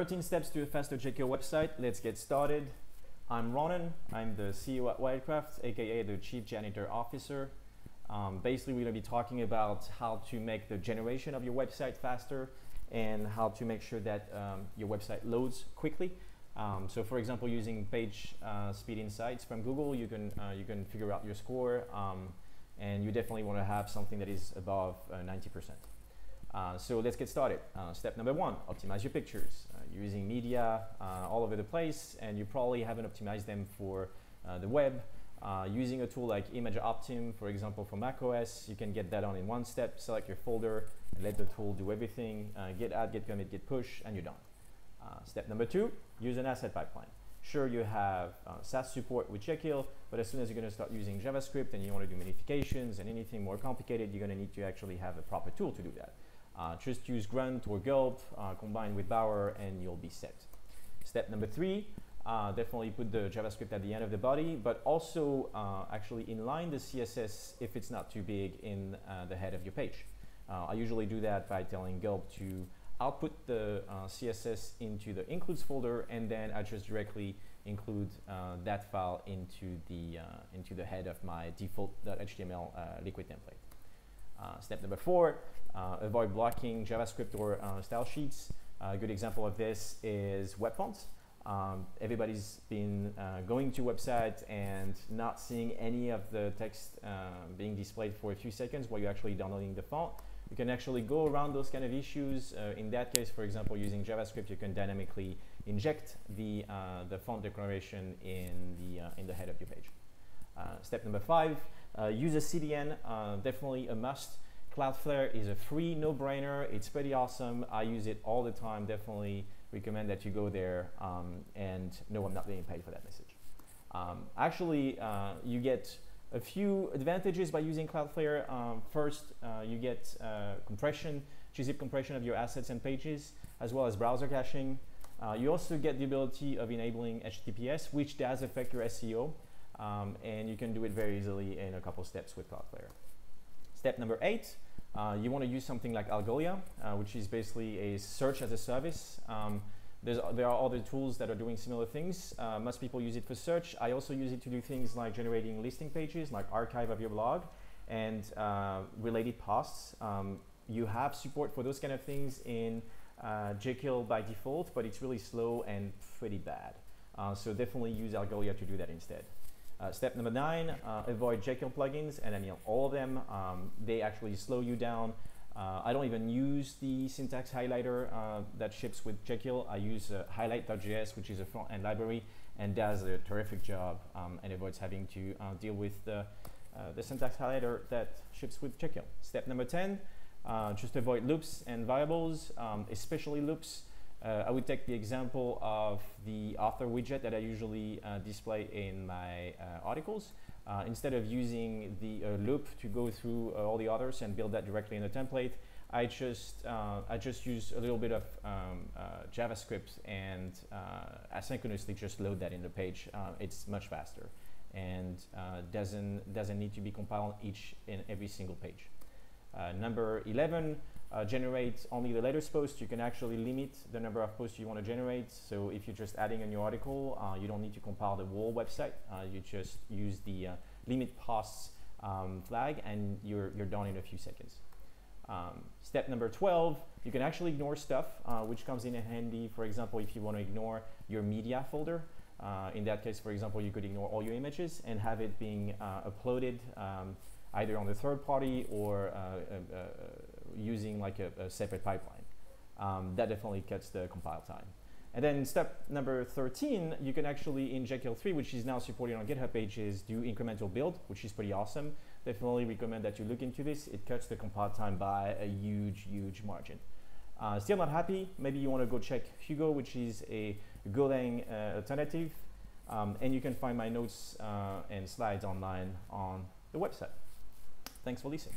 13 steps to a faster Jekyll website. Let's get started. I'm Ronan. I'm the CEO at Wildcraft, aka the Chief Janitor Officer. Basically, we're going to be talking about how to make the generation of your website faster and how to make sure that your website loads quickly. So, for example, using Page Speed Insights from Google, you can figure out your score, and you definitely want to have something that is above 90%. So let's get started. Step number 1, optimize your pictures. You're using media all over the place, and you probably haven't optimized them for the web. Using a tool like ImageOptim, for example, for macOS, you can get that on in one step. Select your folder and let the tool do everything. Git add, git commit, git push, and you're done. Step number 2, use an asset pipeline. Sure, you have SaaS support with Jekyll, but as soon as you're going to start using JavaScript and you want to do minifications and anything more complicated, you're going to need to actually have a proper tool to do that. Just use Grunt or Gulp combined with Bower and you'll be set. Step number 3, definitely put the JavaScript at the end of the body, but also actually inline the CSS if it's not too big in the head of your page. I usually do that by telling Gulp to output the CSS into the includes folder, and then I just directly include that file into the head of my default.html liquid template. Step number 4, avoid blocking JavaScript or style sheets. A good example of this is web fonts. Everybody's been going to websites and not seeing any of the text being displayed for a few seconds while you're actually downloading the font. You can actually go around those kind of issues. In that case, for example, using JavaScript, you can dynamically inject the font declaration in the head of your page. Step number 5, use a CDN, definitely a must. Cloudflare is a free no-brainer. It's pretty awesome. I use it all the time. Definitely recommend that you go there, and no, I'm not being paid for that message. Actually, you get a few advantages by using Cloudflare. First, you get compression, gzip compression of your assets and pages, as well as browser caching. You also get the ability of enabling HTTPS, which does affect your SEO, and you can do it very easily in a couple steps with Cloudflare. Step number 8, you want to use something like Algolia, which is basically a search as a service. There are other tools that are doing similar things. Most people use it for search. I also use it to do things like generating listing pages, like archive of your blog, and related posts. You have support for those kind of things in Jekyll by default, but it's really slow and pretty bad. So definitely use Algolia to do that instead. Step number 9, avoid Jekyll plugins, and I mean all of them. They actually slow you down. I don't even use the syntax highlighter that ships with Jekyll. I use highlight.js, which is a front-end library, and does a terrific job and avoids having to deal with the syntax highlighter that ships with Jekyll. Step number 10, just avoid loops and variables, especially loops. I would take the example of the author widget that I usually display in my articles. Instead of using the loop to go through all the authors and build that directly in the template, I just use a little bit of JavaScript and asynchronously just load that in the page. It's much faster and doesn't need to be compiled each and every single page. Number 11, generate only the latest post. You can actually limit the number of posts you want to generate. So if you're just adding a new article, you don't need to compile the whole website. You just use the limit posts flag, and you're done in a few seconds. Step number 12, you can actually ignore stuff, which comes in handy. For example, if you want to ignore your media folder, in that case, for example, you could ignore all your images and have it being uploaded either on the third party or using like a separate pipeline. That definitely cuts the compile time. And then step number 13, you can actually in Jekyll 3, which is now supported on GitHub pages, do incremental build, which is pretty awesome. Definitely recommend that you look into this. It cuts the compile time by a huge, huge margin. Still not happy? Maybe you want to go check Hugo, which is a Golang alternative. And you can find my notes and slides online on the website. Thanks for listening.